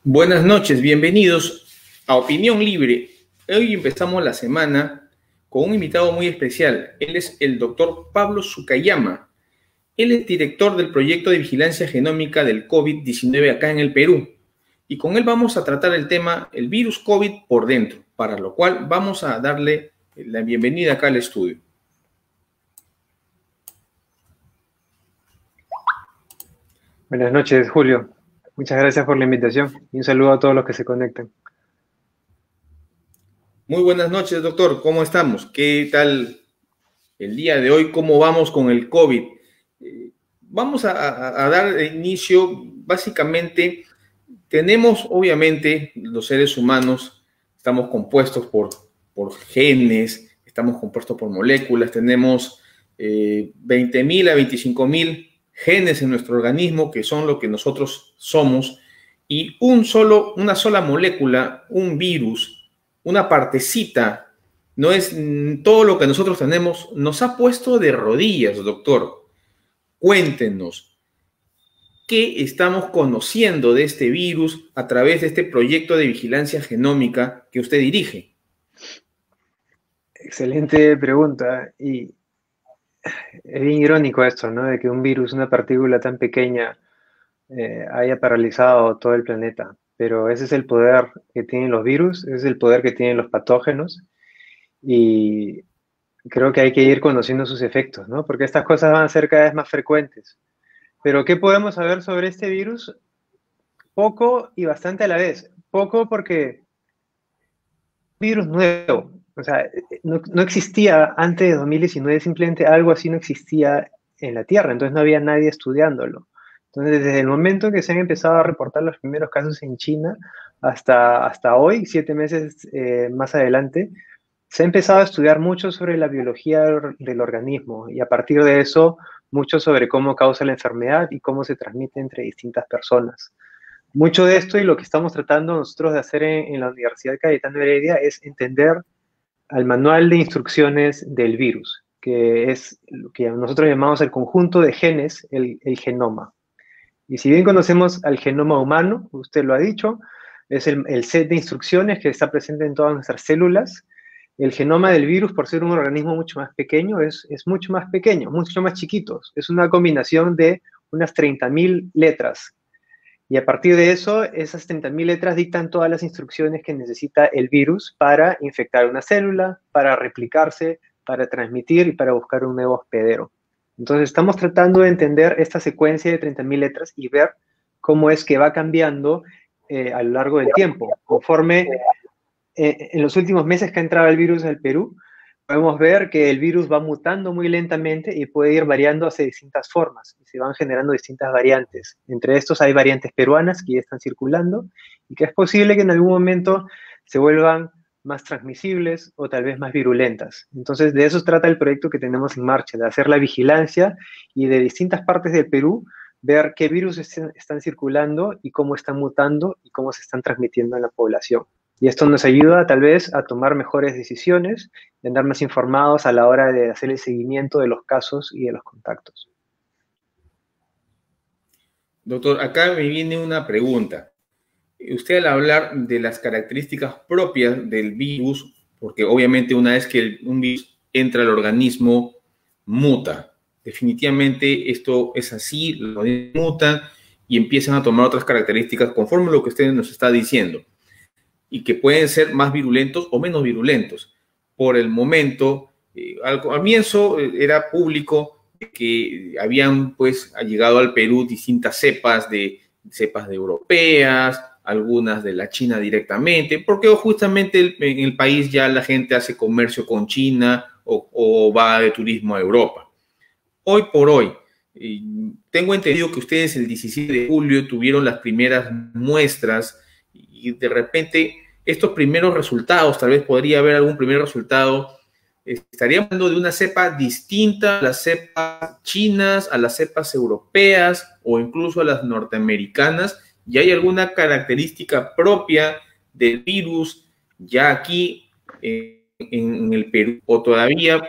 Buenas noches, bienvenidos a Opinión Libre. Hoy empezamos la semana con un invitado muy especial. Él es el doctor Pablo Sukayama. Él es director del proyecto de vigilancia genómica del COVID-19 acá en el Perú. Y con él vamos a tratar el tema, el virus COVID por dentro, para lo cual vamos a darle la bienvenida acá al estudio. Buenas noches, Julio. Muchas gracias por la invitación y un saludo a todos los que se conectan. Muy buenas noches, doctor. ¿Cómo estamos? ¿Qué tal el día de hoy? ¿Cómo vamos con el COVID? Vamos a dar inicio, básicamente, tenemos obviamente los seres humanos, estamos compuestos por genes, estamos compuestos por moléculas, tenemos 20.000 a 25.000 genes en nuestro organismo que son lo que nosotros somos, y una sola molécula, un virus, una partecita, no es todo lo que nosotros tenemos, nos ha puesto de rodillas, doctor. Cuéntenos, ¿qué estamos conociendo de este virus a través de este proyecto de vigilancia genómica que usted dirige? Excelente pregunta y es bien irónico esto, ¿no? De que un virus, una partícula tan pequeña, haya paralizado todo el planeta. Pero ese es el poder que tienen los virus, ese es el poder que tienen los patógenos y creo que hay que ir conociendo sus efectos, ¿no? Porque estas cosas van a ser cada vez más frecuentes. Pero ¿qué podemos saber sobre este virus? Poco y bastante a la vez. Poco porque virus nuevo. O sea, no existía antes de 2019, simplemente algo así no existía en la Tierra, entonces no había nadie estudiándolo. Entonces, desde el momento que se han empezado a reportar los primeros casos en China hasta hoy, 7 meses más adelante, se ha empezado a estudiar mucho sobre la biología del organismo y a partir de eso, mucho sobre cómo causa la enfermedad y cómo se transmite entre distintas personas. Mucho de esto y lo que estamos tratando nosotros de hacer en la Universidad Cayetano Heredia es entender al manual de instrucciones del virus, que es lo que nosotros llamamos el conjunto de genes, el genoma. Y si bien conocemos al genoma humano, usted lo ha dicho, es el set de instrucciones que está presente en todas nuestras células. El genoma del virus, por ser un organismo mucho más pequeño, es mucho más pequeño, mucho más chiquito. Es una combinación de unas 30.000 letras. Y a partir de eso, esas 30.000 letras dictan todas las instrucciones que necesita el virus para infectar una célula, para replicarse, para transmitir y para buscar un nuevo hospedero. Entonces, estamos tratando de entender esta secuencia de 30.000 letras y ver cómo es que va cambiando a lo largo del tiempo. Conforme en los últimos meses que ha entrado el virus al Perú, podemos ver que el virus va mutando muy lentamente y puede ir variando hacia distintas formas y se van generando distintas variantes. Entre estos hay variantes peruanas que ya están circulando y que es posible que en algún momento se vuelvan más transmisibles o tal vez más virulentas. Entonces, de eso trata el proyecto que tenemos en marcha, de hacer la vigilancia y de distintas partes del Perú ver qué virus están circulando y cómo están mutando y cómo se están transmitiendo en la población. Y esto nos ayuda tal vez a tomar mejores decisiones y andar más informados a la hora de hacer el seguimiento de los casos y de los contactos. Doctor, acá me viene una pregunta. Usted al hablar de las características propias del virus, porque obviamente una vez que un virus entra al organismo, muta. Definitivamente esto es así, lo mutan y empiezan a tomar otras características conforme a lo que usted nos está diciendo, y que pueden ser más virulentos o menos virulentos. Por el momento, al comienzo era público que habían pues llegado al Perú distintas cepas de europeas, algunas de la China directamente, porque justamente en el país ya la gente hace comercio con China o va de turismo a Europa. Hoy por hoy, tengo entendido que ustedes el 17 de julio tuvieron las primeras muestras y de repente estos primeros resultados, tal vez podría haber algún primer resultado, estaríamos hablando de una cepa distinta a las cepas chinas, a las cepas europeas o incluso a las norteamericanas, y hay alguna característica propia del virus ya aquí en el Perú, o todavía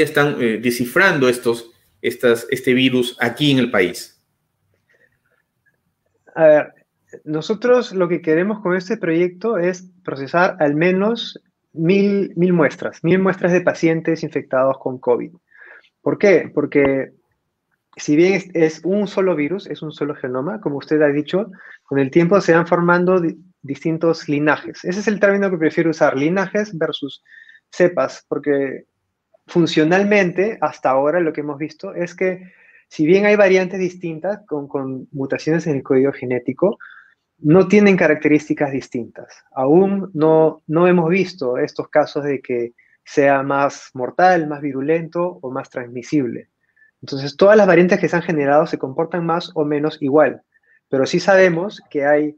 están descifrando este virus aquí en el país. A ver, nosotros lo que queremos con este proyecto es procesar al menos 1.000 muestras de pacientes infectados con COVID. ¿Por qué? Porque si bien es un solo virus, es un solo genoma, como usted ha dicho, con el tiempo se van formando distintos linajes. Ese es el término que prefiero usar, linajes versus cepas, porque funcionalmente, hasta ahora lo que hemos visto es que si bien hay variantes distintas con mutaciones en el código genético, no tienen características distintas. Aún no hemos visto estos casos de que sea más mortal, más virulento o más transmisible. Entonces, todas las variantes que se han generado se comportan más o menos igual, pero sí sabemos que hay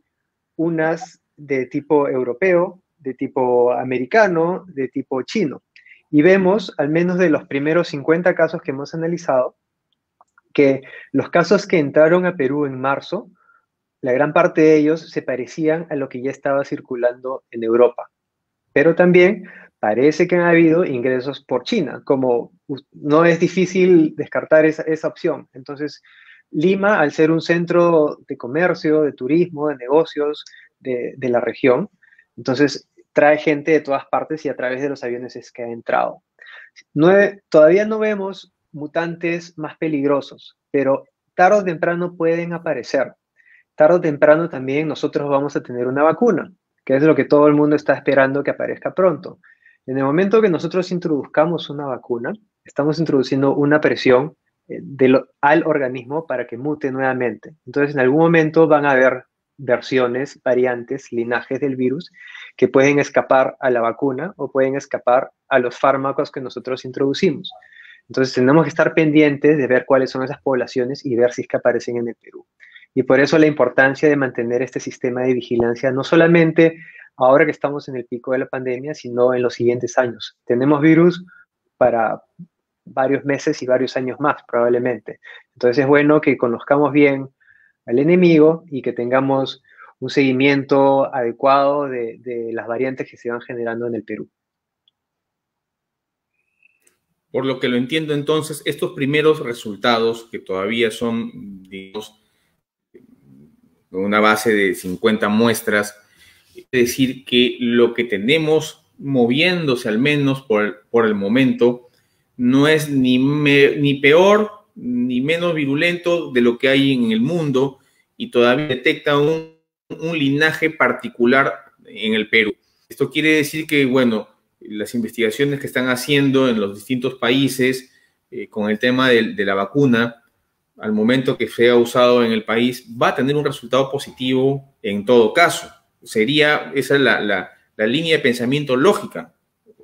unas de tipo europeo, de tipo americano, de tipo chino. Y vemos, al menos de los primeros 50 casos que hemos analizado, que los casos que entraron a Perú en marzo, la gran parte de ellos se parecían a lo que ya estaba circulando en Europa. Pero también parece que han habido ingresos por China, como no es difícil descartar esa opción. Entonces, Lima, al ser un centro de comercio, de turismo, de negocios de la región, entonces trae gente de todas partes y a través de los aviones es que ha entrado. Todavía no vemos mutantes más peligrosos, pero tarde o temprano pueden aparecer. Tarde o temprano también nosotros vamos a tener una vacuna, que es lo que todo el mundo está esperando que aparezca pronto. En el momento que nosotros introduzcamos una vacuna, estamos introduciendo una presión al organismo para que mute nuevamente. Entonces, en algún momento van a haber versiones, variantes, linajes del virus que pueden escapar a la vacuna o pueden escapar a los fármacos que nosotros introducimos. Entonces, tenemos que estar pendientes de ver cuáles son esas poblaciones y ver si es que aparecen en el Perú. Y por eso la importancia de mantener este sistema de vigilancia, no solamente ahora que estamos en el pico de la pandemia, sino en los siguientes años. Tenemos virus para varios meses y varios años más, probablemente. Entonces es bueno que conozcamos bien al enemigo y que tengamos un seguimiento adecuado de las variantes que se van generando en el Perú. Por lo que lo entiendo entonces, estos primeros resultados, que todavía son, digamos, una base de 50 muestras, es decir, que lo que tenemos moviéndose al menos por el momento no es ni peor ni menos virulento de lo que hay en el mundo y todavía detecta un linaje particular en el Perú. Esto quiere decir que, bueno, las investigaciones que están haciendo en los distintos países con el tema de la vacuna, al momento que sea usado en el país, va a tener un resultado positivo en todo caso. Esa es la línea de pensamiento lógica,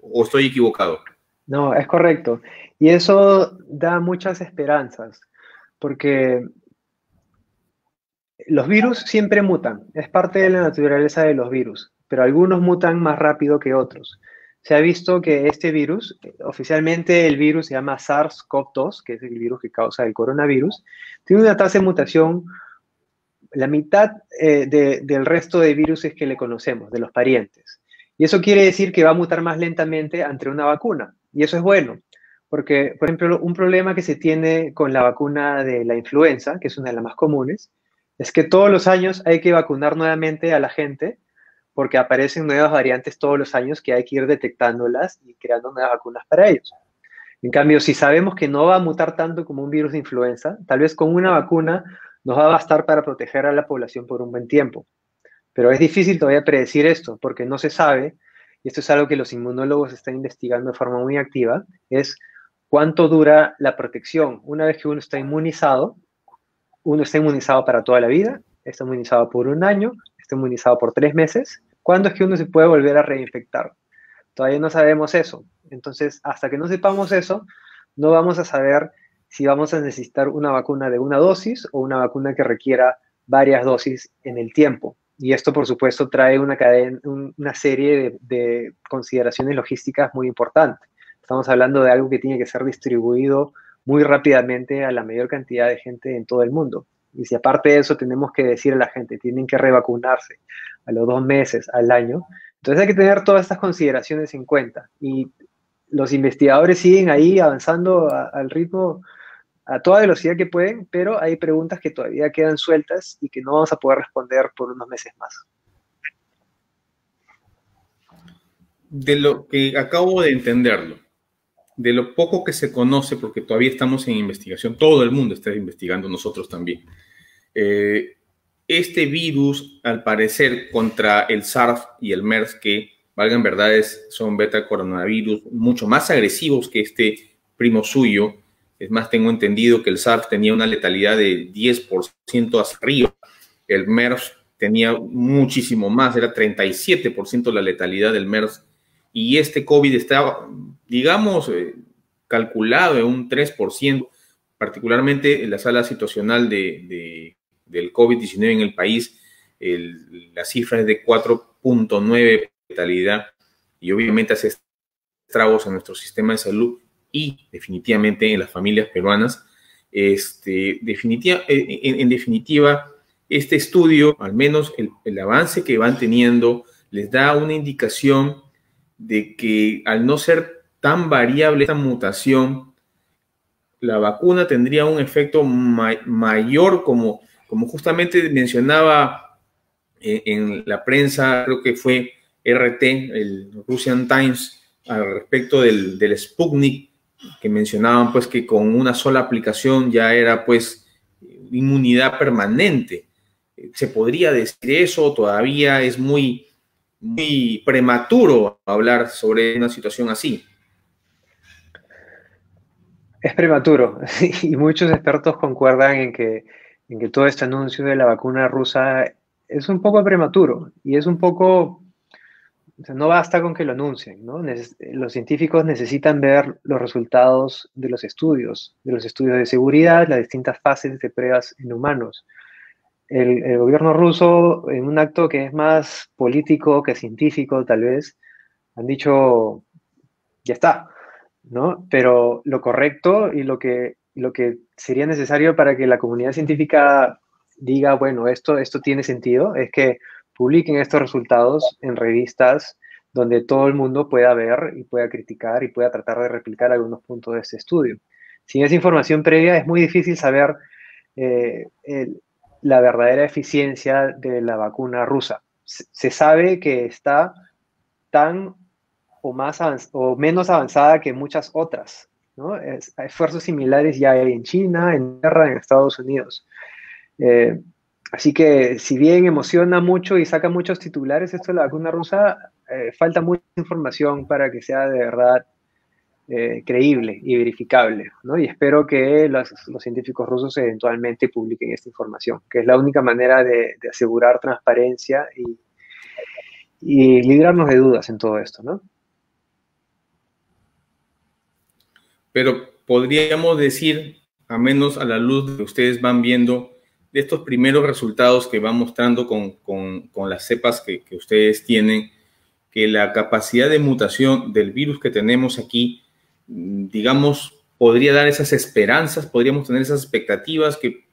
¿o estoy equivocado? No, es correcto. Y eso da muchas esperanzas, porque los virus siempre mutan, es parte de la naturaleza de los virus, pero algunos mutan más rápido que otros. Se ha visto que este virus, oficialmente el virus se llama SARS-CoV-2, que es el virus que causa el coronavirus, tiene una tasa de mutación la mitad del resto de virus que le conocemos, de los parientes. Y eso quiere decir que va a mutar más lentamente ante una vacuna. Y eso es bueno, porque, por ejemplo, un problema que se tiene con la vacuna de la influenza, que es una de las más comunes, es que todos los años hay que vacunar nuevamente a la gente porque aparecen nuevas variantes todos los años que hay que ir detectándolas y creando nuevas vacunas para ellos. En cambio, si sabemos que no va a mutar tanto como un virus de influenza, tal vez con una vacuna nos va a bastar para proteger a la población por un buen tiempo. Pero es difícil todavía predecir esto porque no se sabe, y esto es algo que los inmunólogos están investigando de forma muy activa, es cuánto dura la protección. Una vez que uno está inmunizado para toda la vida, está inmunizado por un año, está inmunizado por 3 meses. ¿Cuándo es que uno se puede volver a reinfectar? Todavía no sabemos eso. Entonces, hasta que no sepamos eso, no vamos a saber si vamos a necesitar una vacuna de una dosis o una vacuna que requiera varias dosis en el tiempo. Y esto, por supuesto, trae una serie de consideraciones logísticas muy importantes. Estamos hablando de algo que tiene que ser distribuido muy rápidamente a la mayor cantidad de gente en todo el mundo. Y si aparte de eso tenemos que decir a la gente, tienen que revacunarse a los 2 meses, al año, entonces hay que tener todas estas consideraciones en cuenta. Y los investigadores siguen ahí avanzando al ritmo a toda velocidad que pueden, pero hay preguntas que todavía quedan sueltas y que no vamos a poder responder por unos meses más. De lo que acabo de entenderlo, de lo poco que se conoce, porque todavía estamos en investigación, todo el mundo está investigando, nosotros también. Este virus, al parecer, contra el SARS y el MERS, que, valgan verdades, son beta coronavirus mucho más agresivos que este primo suyo. Es más, tengo entendido que el SARS tenía una letalidad de 10% hacia arriba. El MERS tenía muchísimo más, era 37% la letalidad del MERS. Y este COVID estaba, digamos, calculado en un 3%, particularmente en la sala situacional del COVID-19 en el país, la cifra es de 4.9 letalidad, y obviamente hace estragos en nuestro sistema de salud y definitivamente en las familias peruanas. En definitiva, este estudio, al menos el avance que van teniendo, les da una indicación de que al no ser tan variable esta mutación, la vacuna tendría un efecto mayor, como justamente mencionaba en la prensa, creo que fue RT, el Russian Times, al respecto del Sputnik, que mencionaban pues que con una sola aplicación ya era pues inmunidad permanente. ¿Se podría decir eso? Todavía es muy prematuro hablar sobre una situación así. Es prematuro y muchos expertos concuerdan en que todo este anuncio de la vacuna rusa es un poco prematuro y es un poco, o sea, no basta con que lo anuncien, ¿no? Los científicos necesitan ver los resultados de los estudios de seguridad, las distintas fases de pruebas en humanos. El gobierno ruso, en un acto que es más político que científico, tal vez, han dicho, ya está, ¿no? Pero lo correcto y lo que sería necesario para que la comunidad científica diga, bueno, esto tiene sentido, es que publiquen estos resultados en revistas donde todo el mundo pueda ver y pueda criticar y pueda tratar de replicar algunos puntos de este estudio. Sin esa información previa es muy difícil saber eh, la verdadera eficiencia de la vacuna rusa. Se sabe que está tan o menos avanzada que muchas otras, ¿no? Esfuerzos similares ya hay en China, en Tierra, en Estados Unidos. Así que si bien emociona mucho y saca muchos titulares esto de la vacuna rusa, falta mucha información para que sea de verdad creíble y verificable, ¿no? Y espero que los científicos rusos eventualmente publiquen esta información, que es la única manera de asegurar transparencia y librarnos de dudas en todo esto, ¿no? Pero podríamos decir, a menos a la luz que ustedes van viendo, de estos primeros resultados que van mostrando con las cepas que ustedes tienen, que la capacidad de mutación del virus que tenemos aquí, digamos, podría dar esas esperanzas, podríamos tener esas expectativas que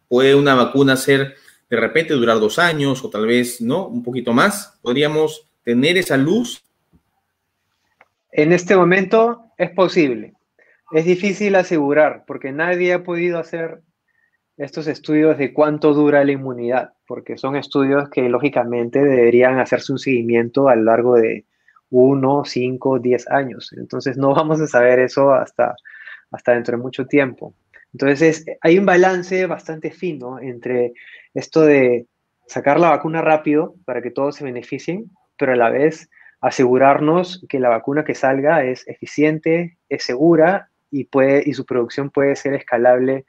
puede una vacuna ser de repente durar 2 años o tal vez, ¿no? Un poquito más. ¿Podríamos tener esa luz? En este momento es posible. Es difícil asegurar porque nadie ha podido hacer estos estudios de cuánto dura la inmunidad, porque son estudios que lógicamente deberían hacerse un seguimiento a lo largo de 1, 5, 10 años. Entonces no vamos a saber eso hasta dentro de mucho tiempo. Entonces hay un balance bastante fino entre esto de sacar la vacuna rápido para que todos se beneficien, pero a la vez asegurarnos que la vacuna que salga es eficiente, es segura y su producción puede ser escalable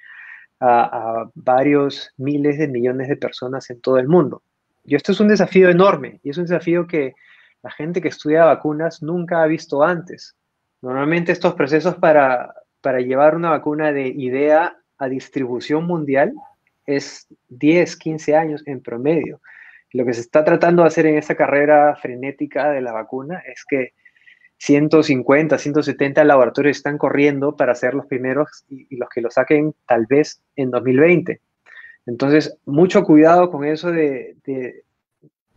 a varios miles de millones de personas en todo el mundo. Y esto es un desafío enorme y es un desafío que la gente que estudia vacunas nunca ha visto antes. Normalmente estos procesos para llevar una vacuna de idea a distribución mundial es 10, 15 años en promedio. Lo que se está tratando de hacer en esta carrera frenética de la vacuna es que 150, 170 laboratorios están corriendo para ser los primeros y los que lo saquen tal vez en 2020. Entonces, mucho cuidado con eso de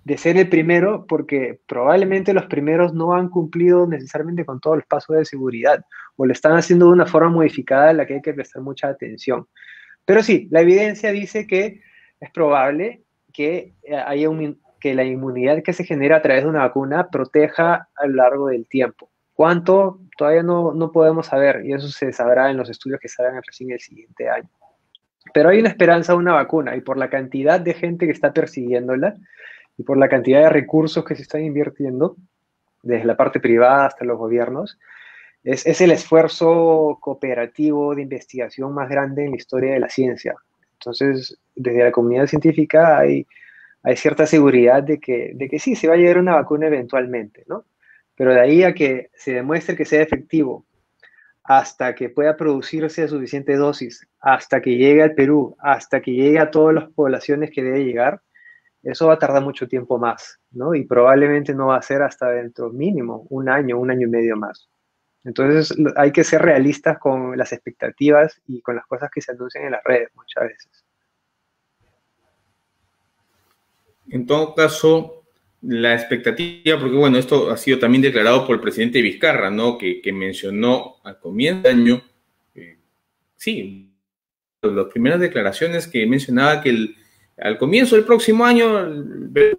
de ser el primero, porque probablemente los primeros no han cumplido necesariamente con todos los pasos de seguridad, o lo están haciendo de una forma modificada a la que hay que prestar mucha atención. Pero sí, la evidencia dice que es probable que que la inmunidad que se genera a través de una vacuna proteja a lo largo del tiempo. ¿Cuánto? Todavía no podemos saber, y eso se sabrá en los estudios que salgan recién el siguiente año. Pero hay una esperanza de una vacuna, y por la cantidad de gente que está persiguiéndola, y por la cantidad de recursos que se están invirtiendo, desde la parte privada hasta los gobiernos, es el esfuerzo cooperativo de investigación más grande en la historia de la ciencia. Entonces, desde la comunidad científica hay cierta seguridad de que sí, se va a llegar a una vacuna eventualmente, ¿no? Pero de ahí a que se demuestre que sea efectivo, hasta que pueda producirse suficiente dosis, hasta que llegue al Perú, hasta que llegue a todas las poblaciones que debe llegar, eso va a tardar mucho tiempo más, ¿no? Y probablemente no va a ser hasta dentro mínimo un año y medio más. Entonces hay que ser realistas con las expectativas y con las cosas que se anuncian en las redes muchas veces. En todo caso, la expectativa, porque bueno, esto ha sido también declarado por el presidente Vizcarra, ¿no? Que mencionó al comienzo del año, sí, las primeras declaraciones que mencionaba que al comienzo del próximo año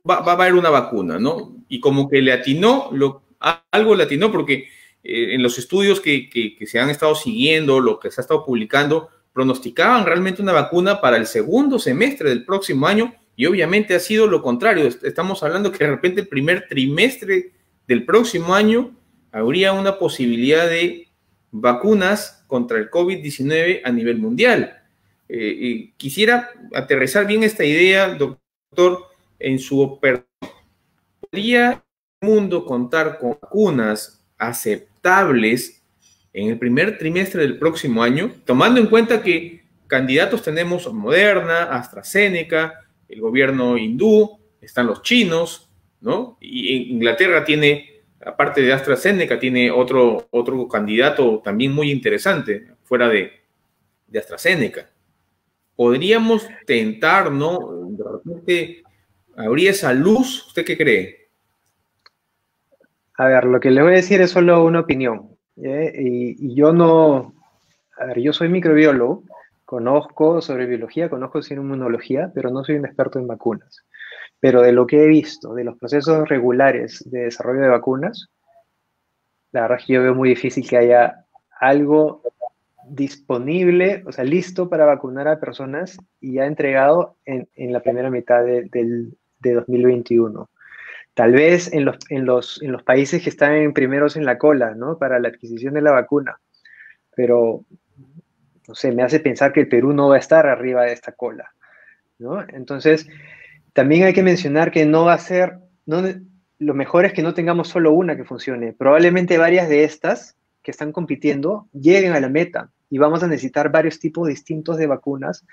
va a haber una vacuna, ¿no? Y como que le atinó, algo le atinó porque en los estudios que se han estado siguiendo, lo que se ha estado publicando, pronosticaban realmente una vacuna para el segundo semestre del próximo año y obviamente ha sido lo contrario. Estamos hablando que de repente el primer trimestre del próximo año habría una posibilidad de vacunas contra el COVID-19 a nivel mundial. Quisiera aterrizar bien esta idea, doctor, en su operación. ¿Podría el mundo contar con vacunas aceptables en el primer trimestre del próximo año, tomando en cuenta que candidatos tenemos Moderna, AstraZeneca, el gobierno hindú, están los chinos, ¿no? Y Inglaterra tiene, aparte de AstraZeneca, tiene otro candidato también muy interesante, fuera de AstraZeneca. Podríamos tentar, ¿no? De repente, ¿habría esa luz? ¿Usted qué cree? A ver, lo que le voy a decir es solo una opinión. Y yo no... A ver, yo soy microbiólogo, conozco sobre biología, conozco sobre inmunología, pero no soy un experto en vacunas. Pero de lo que he visto, de los procesos regulares de desarrollo de vacunas, la verdad es que yo veo muy difícil que haya algo disponible, o sea, listo para vacunar a personas y ya entregado en la primera mitad de 2021. Tal vez en los países que están primeros en la cola, ¿no? Para la adquisición de la vacuna. Pero, no sé, me hace pensar que el Perú no va a estar arriba de esta cola, ¿no? Entonces, también hay que mencionar que no va a ser, no, lo mejor es que no tengamos solo una que funcione. Probablemente varias de estas que están compitiendo lleguen a la meta y vamos a necesitar varios tipos distintos de vacunas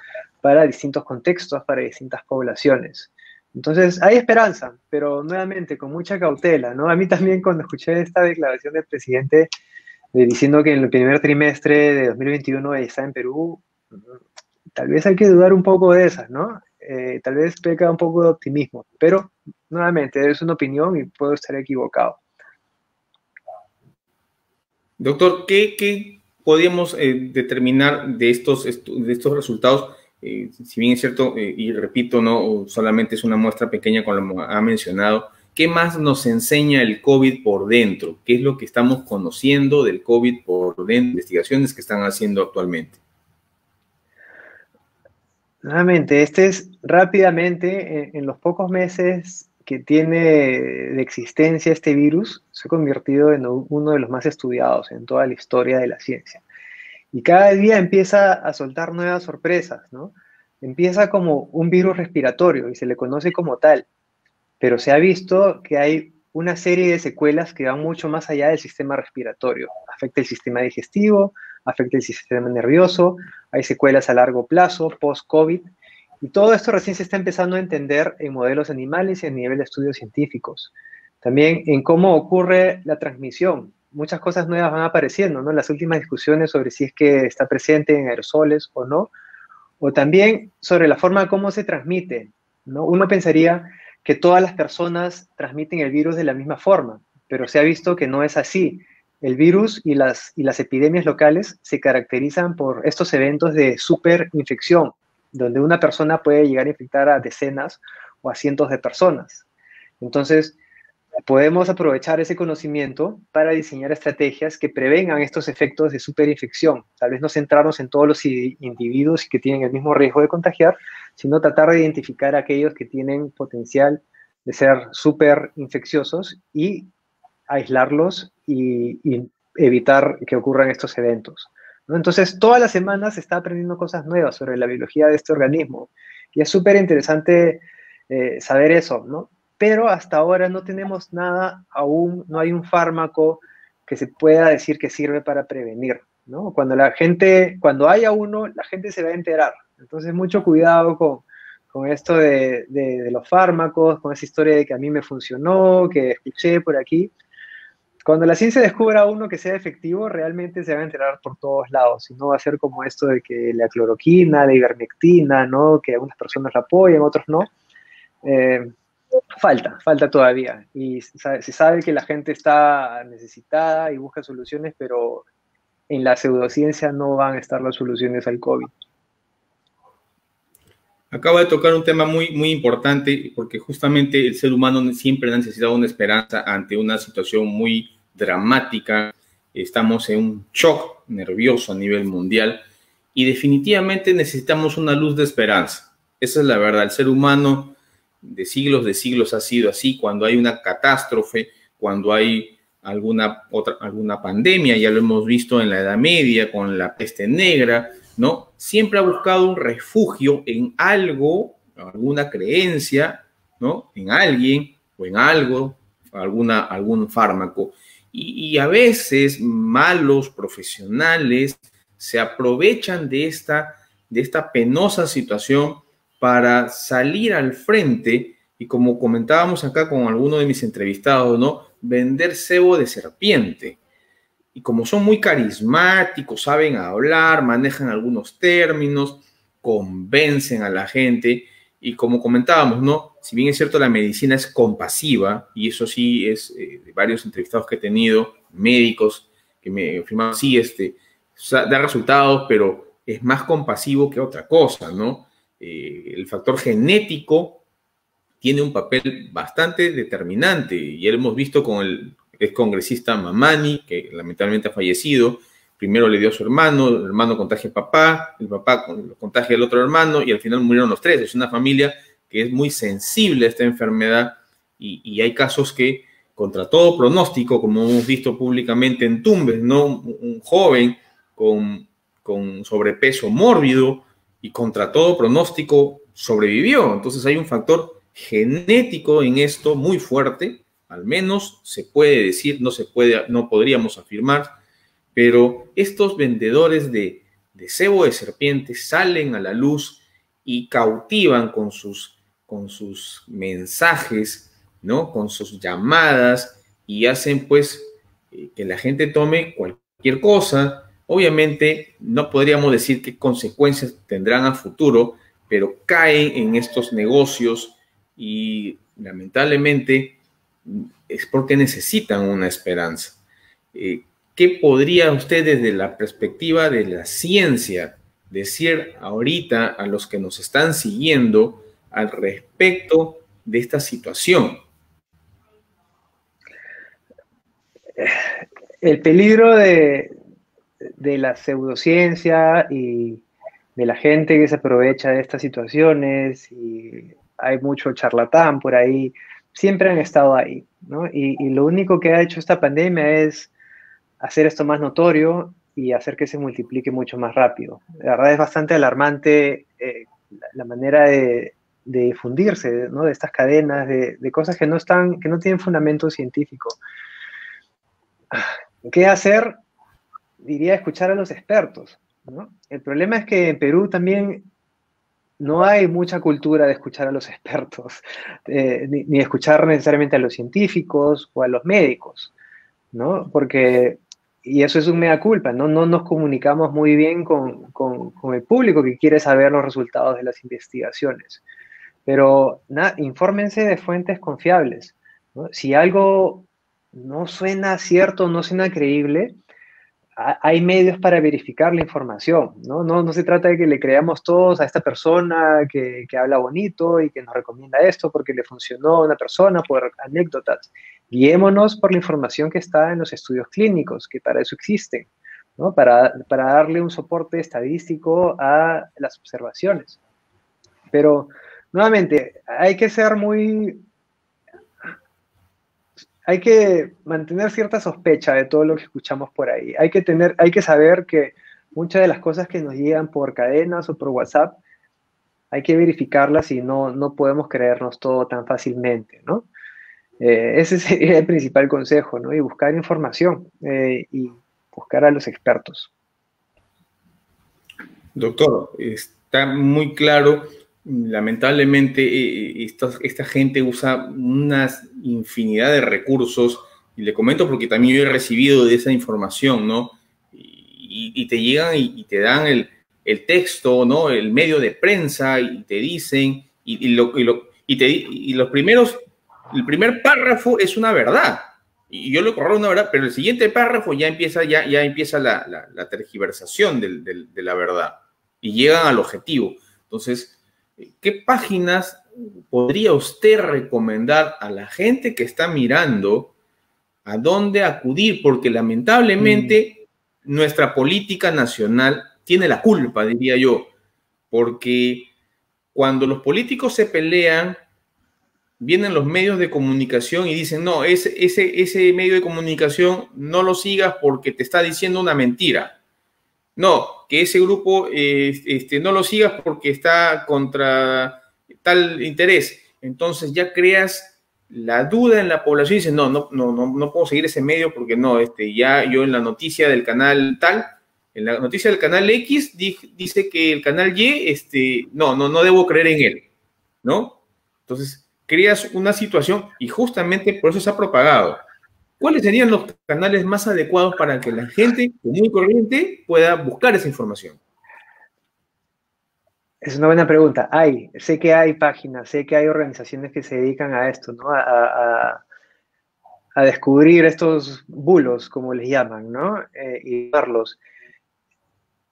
para distintos contextos, para distintas poblaciones. Entonces, hay esperanza, pero nuevamente con mucha cautela, ¿no? A mí también cuando escuché esta declaración del presidente diciendo que en el primer trimestre de 2021 está en Perú, tal vez hay que dudar un poco de esas, ¿no? Tal vez peca un poco de optimismo, pero nuevamente es una opinión y puedo estar equivocado. Doctor, ¿qué podríamos determinar de estos resultados? Si bien es cierto, y repito, no solamente es una muestra pequeña como ha mencionado, ¿qué más nos enseña el COVID por dentro? ¿Qué es lo que estamos conociendo del COVID por dentro? Investigaciones que están haciendo actualmente. Nuevamente, este es rápidamente, en los pocos meses que tiene de existencia este virus, se ha convertido en uno de los más estudiados en toda la historia de la ciencia. Y cada día empieza a soltar nuevas sorpresas, ¿no? Empieza como un virus respiratorio y se le conoce como tal, pero se ha visto que hay una serie de secuelas que van mucho más allá del sistema respiratorio. Afecta el sistema digestivo, afecta el sistema nervioso, hay secuelas a largo plazo, post-COVID, y todo esto recién se está empezando a entender en modelos animales y a nivel de estudios científicos. También en cómo ocurre la transmisión. Muchas cosas nuevas van apareciendo, ¿no? Las últimas discusiones sobre si es que está presente en aerosoles o no, o también sobre la forma cómo se transmite, ¿no? Uno pensaría que todas las personas transmiten el virus de la misma forma, pero se ha visto que no es así. El virus y las epidemias locales se caracterizan por estos eventos de superinfección, donde una persona puede llegar a infectar a decenas o a cientos de personas. Entonces, podemos aprovechar ese conocimiento para diseñar estrategias que prevengan estos efectos de superinfección. Tal vez no centrarnos en todos los individuos que tienen el mismo riesgo de contagiar, sino tratar de identificar a aquellos que tienen potencial de ser superinfecciosos y aislarlos y evitar que ocurran estos eventos, ¿no? Entonces, todas las semanas se está aprendiendo cosas nuevas sobre la biología de este organismo y es súper interesante saber eso, ¿no? Pero hasta ahora no tenemos nada aún, no hay un fármaco que se pueda decir que sirve para prevenir, ¿no? Cuando haya uno, la gente se va a enterar. Entonces, mucho cuidado con esto de los fármacos, con esa historia de que a mí me funcionó, que escuché por aquí. Cuando la ciencia descubra uno que sea efectivo, realmente se va a enterar por todos lados. Y no va a ser como esto de que la cloroquina, la ivermectina, ¿no? Que algunas personas la apoyan, otros no. Eh, falta todavía. Y se sabe que la gente está necesitada y busca soluciones, pero en la pseudociencia no van a estar las soluciones al COVID. Acaba de tocar un tema muy importante, porque justamente el ser humano siempre ha necesitado una esperanza ante una situación muy dramática. Estamos en un shock nervioso a nivel mundial y definitivamente necesitamos una luz de esperanza. Esa es la verdad. El ser humano de siglos ha sido así. Cuando hay una catástrofe, cuando hay alguna pandemia, ya lo hemos visto en la Edad Media con la peste negra, ¿no? Siempre ha buscado un refugio en algo, alguna creencia, ¿no? En alguien o en algo, algún fármaco. Y a veces malos profesionales se aprovechan de esta penosa situación para salir al frente y, como comentábamos acá con alguno de mis entrevistados, ¿no? Vender cebo de serpiente. Y como son muy carismáticos, saben hablar, manejan algunos términos, convencen a la gente. Y como comentábamos, ¿no? Si bien es cierto, la medicina es compasiva, y eso sí es de varios entrevistados que he tenido, médicos que me afirman, sí, da resultados, pero es más compasivo que otra cosa, ¿no? El factor genético tiene un papel bastante determinante, y ya lo hemos visto con el excongresista Mamani, que lamentablemente ha fallecido. Primero le dio a su hermano, el hermano contagia al papá, el papá contagia al otro hermano, y al final murieron los tres. Es una familia que es muy sensible a esta enfermedad, y hay casos que, contra todo pronóstico, como hemos visto públicamente en Tumbes, ¿no? Un joven con sobrepeso mórbido, y contra todo pronóstico sobrevivió. Entonces hay un factor genético en esto muy fuerte, al menos se puede decir, no podríamos afirmar, pero estos vendedores de cebo de serpiente salen a la luz y cautivan con sus mensajes, ¿no? Con sus llamadas, y hacen pues que la gente tome cualquier cosa. Obviamente no podríamos decir qué consecuencias tendrán a futuro, pero caen en estos negocios y lamentablemente es porque necesitan una esperanza. ¿Qué podría usted, desde la perspectiva de la ciencia, decir ahorita a los que nos están siguiendo al respecto de esta situación? El peligro de la pseudociencia y de la gente que se aprovecha de estas situaciones, y hay mucho charlatán por ahí, siempre han estado ahí, ¿no? Y lo único que ha hecho esta pandemia es hacer esto más notorio y hacer que se multiplique mucho más rápido. La verdad es bastante alarmante la manera de difundirse, ¿no? De estas cadenas, de cosas que no tienen fundamento científico. ¿Qué hacer? Diría escuchar a los expertos, ¿no? El problema es que en Perú también no hay mucha cultura de escuchar a los expertos, ni escuchar necesariamente a los científicos o a los médicos, ¿no? Y eso es un mea culpa, ¿no? No nos comunicamos muy bien con el público que quiere saber los resultados de las investigaciones. pero infórmense de fuentes confiables, ¿no? Si algo no suena cierto, no suena creíble, hay medios para verificar la información, ¿no? No se trata de que le creamos todos a esta persona que habla bonito y que nos recomienda esto porque le funcionó a una persona por anécdotas. Guiémonos por la información que está en los estudios clínicos, que para eso existen, ¿no? Para darle un soporte estadístico a las observaciones. Pero, nuevamente, hay que mantener cierta sospecha de todo lo que escuchamos por ahí. Hay que saber que muchas de las cosas que nos llegan por cadenas o por WhatsApp, hay que verificarlas y no podemos creernos todo tan fácilmente, ¿no? Ese sería el principal consejo, ¿no? Y buscar información y buscar a los expertos. Doctor, está muy claro. Lamentablemente, esta gente usa una infinidad de recursos, y le comento porque también yo he recibido de esa información, ¿no? Y te llegan y te dan el texto, ¿no? El medio de prensa, y te dicen, los primeros, el primer párrafo es una verdad, y yo lo corro una verdad, pero el siguiente párrafo ya empieza la tergiversación de la verdad, y llegan al objetivo. Entonces, ¿qué páginas podría usted recomendar a la gente que está mirando a dónde acudir? Porque lamentablemente nuestra política nacional tiene la culpa, diría yo, porque cuando los políticos se pelean, vienen los medios de comunicación y dicen, no, ese medio de comunicación no lo sigas porque te está diciendo una mentira. No, que ese grupo no lo sigas porque está contra tal interés. Entonces ya creas la duda en la población y dices, no puedo seguir ese medio porque no, ya yo en la noticia del canal tal, en la noticia del canal X dice que el canal Y, no debo creer en él, ¿no? Entonces creas una situación y justamente por eso se ha propagado. ¿Cuáles serían los canales más adecuados para que la gente común y corriente pueda buscar esa información? Es una buena pregunta. Sé que hay páginas, sé que hay organizaciones que se dedican a esto, ¿no? A descubrir estos bulos, como les llaman, ¿no? Y verlos.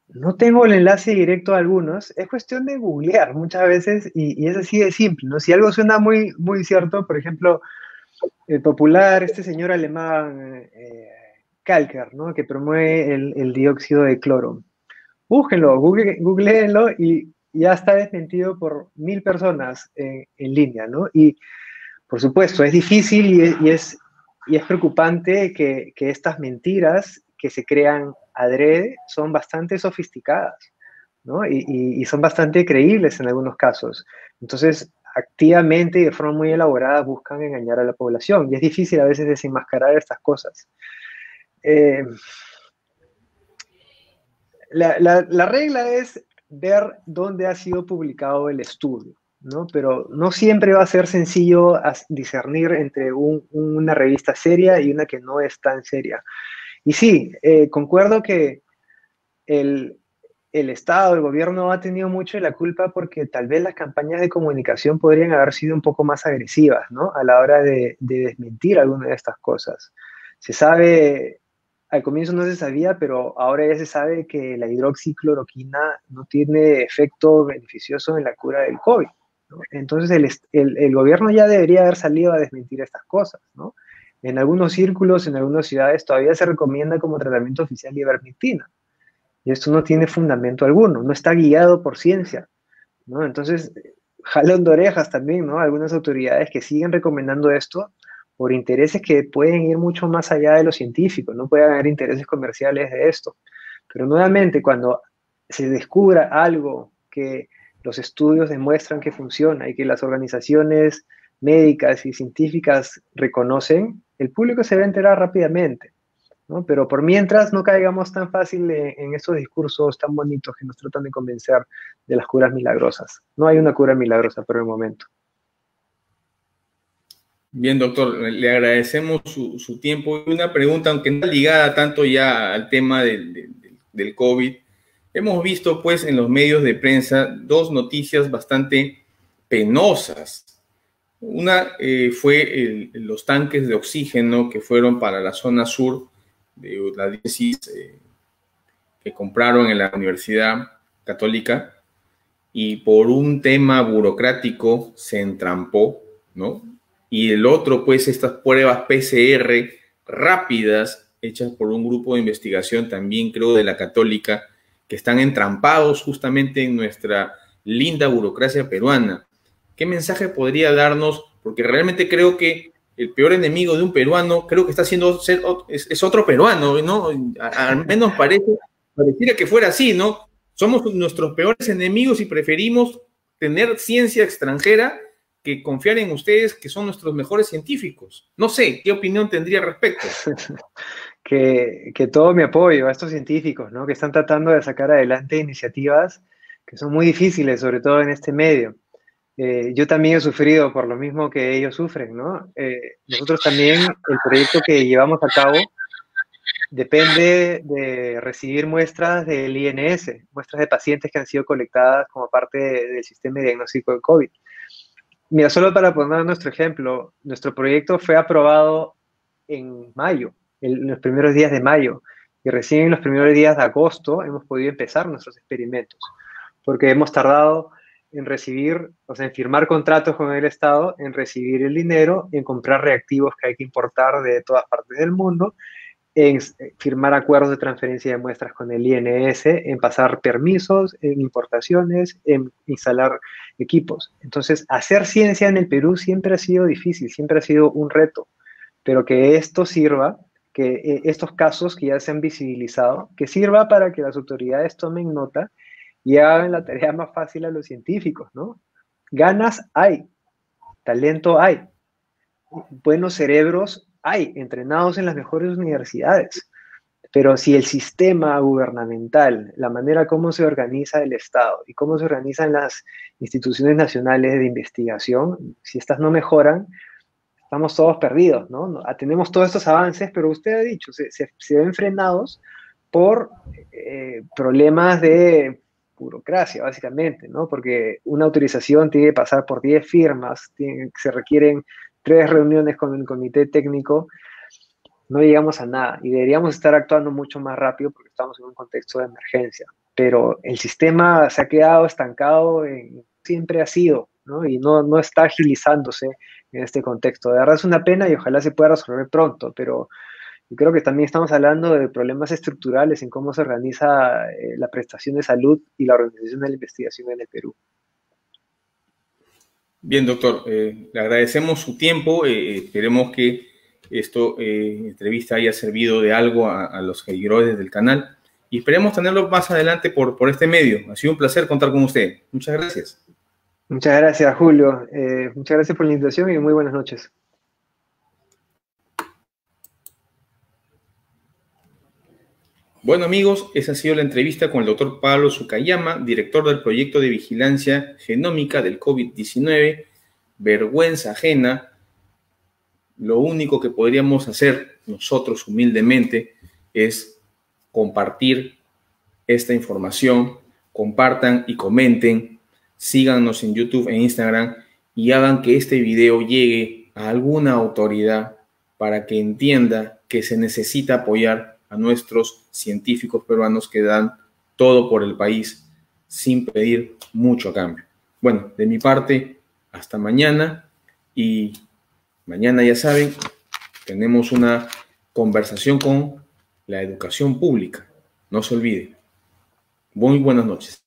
No tengo el enlace directo a algunos, es cuestión de googlear muchas veces y es así de simple, ¿no? Si algo suena muy, muy cierto, por ejemplo, el popular, este señor alemán, Kalker, ¿no? Que promueve el dióxido de cloro. Búsquenlo, googleenlo y ya está desmentido por 1000 personas en línea, ¿no? Y por supuesto, es difícil y es preocupante que estas mentiras que se crean adrede son bastante sofisticadas, ¿no? Y son bastante creíbles en algunos casos. Entonces, activamente y de forma muy elaborada buscan engañar a la población y es difícil a veces desenmascarar estas cosas. La regla es ver dónde ha sido publicado el estudio, ¿no? Pero no siempre va a ser sencillo discernir entre una revista seria y una que no es tan seria. Y sí, concuerdo que el Estado, el gobierno ha tenido mucho de la culpa porque tal vez las campañas de comunicación podrían haber sido un poco más agresivas, ¿no? A la hora de desmentir alguna de estas cosas. Se sabe, al comienzo no se sabía, pero ahora ya se sabe que la hidroxicloroquina no tiene efecto beneficioso en la cura del COVID, ¿no? Entonces el gobierno ya debería haber salido a desmentir estas cosas, ¿no? En algunos círculos, en algunas ciudades, todavía se recomienda como tratamiento oficial ivermectina. Y esto no tiene fundamento alguno, no está guiado por ciencia, ¿no? Entonces, jalón de orejas también, ¿no? Algunas autoridades que siguen recomendando esto por intereses que pueden ir mucho más allá de lo científico, no puede haber intereses comerciales de esto. Pero nuevamente, cuando se descubra algo que los estudios demuestran que funciona y que las organizaciones médicas y científicas reconocen, el público se va a enterar rápidamente, ¿no? Pero por mientras no caigamos tan fácil en estos discursos tan bonitos que nos tratan de convencer de las curas milagrosas. No hay una cura milagrosa por el momento. Bien, doctor, le agradecemos su tiempo. Una pregunta, aunque no ligada tanto ya al tema del COVID. Hemos visto, pues, en los medios de prensa dos noticias bastante penosas. Una fue los tanques de oxígeno que fueron para la zona sur de la diócesis que compraron en la Universidad Católica, y por un tema burocrático se entrampó, ¿no? Y el otro, pues, estas pruebas PCR rápidas hechas por un grupo de investigación, también creo de la Católica, que están entrampados justamente en nuestra linda burocracia peruana. ¿Qué mensaje podría darnos? Porque realmente creo que el peor enemigo de un peruano, creo que está siendo es otro peruano, ¿no? Al menos pareciera que fuera así, ¿no? Somos nuestros peores enemigos y preferimos tener ciencia extranjera que confiar en ustedes, que son nuestros mejores científicos. No sé, ¿qué opinión tendría al respecto? Que todo mi apoyo a estos científicos, ¿no? Que están tratando de sacar adelante iniciativas que son muy difíciles, sobre todo en este medio. Yo también he sufrido por lo mismo que ellos sufren, ¿no? Nosotros también, el proyecto que llevamos a cabo depende de recibir muestras del INS, muestras de pacientes que han sido colectadas como parte del sistema de diagnóstico de COVID. Mira, solo para poner nuestro ejemplo, nuestro proyecto fue aprobado en mayo, en los primeros días de mayo, y recién en los primeros días de agosto hemos podido empezar nuestros experimentos, porque hemos tardado en recibir, o sea, en firmar contratos con el Estado, en recibir el dinero, en comprar reactivos que hay que importar de todas partes del mundo, en firmar acuerdos de transferencia de muestras con el INS, en pasar permisos, en importaciones, en instalar equipos. Entonces, hacer ciencia en el Perú siempre ha sido difícil, siempre ha sido un reto, pero que esto sirva, que estos casos que ya se han visibilizado, que sirva para que las autoridades tomen nota y hagan la tarea más fácil a los científicos, ¿no? Ganas hay, talento hay, buenos cerebros hay, entrenados en las mejores universidades. Pero si el sistema gubernamental, la manera como se organiza el Estado y cómo se organizan las instituciones nacionales de investigación, si estas no mejoran, estamos todos perdidos, ¿no? Tenemos todos estos avances, pero usted ha dicho, se ven frenados por problemas de burocracia, básicamente, ¿no? Porque una autorización tiene que pasar por 10 firmas, se requieren 3 reuniones con el comité técnico, no llegamos a nada y deberíamos estar actuando mucho más rápido porque estamos en un contexto de emergencia. Pero el sistema se ha quedado estancado, siempre ha sido, ¿no? Y no está agilizándose en este contexto. De verdad es una pena y ojalá se pueda resolver pronto, pero yo creo que también estamos hablando de problemas estructurales en cómo se organiza la prestación de salud y la organización de la investigación en el Perú. Bien, doctor, le agradecemos su tiempo, esperemos que esta entrevista haya servido de algo a los seguidores del canal y esperemos tenerlo más adelante por este medio. Ha sido un placer contar con usted. Muchas gracias. Muchas gracias, Julio. Muchas gracias por la invitación y muy buenas noches. Bueno, amigos, esa ha sido la entrevista con el doctor Pablo Sukayama, director del proyecto de vigilancia genómica del COVID-19. Vergüenza ajena. Lo único que podríamos hacer nosotros humildemente es compartir esta información, compartan y comenten, síganos en YouTube e Instagram y hagan que este video llegue a alguna autoridad para que entienda que se necesita apoyar a nuestros científicos peruanos que dan todo por el país sin pedir mucho a cambio. Bueno, de mi parte, hasta mañana y mañana, ya saben, tenemos una conversación con la educación pública. No se olvide. Muy buenas noches.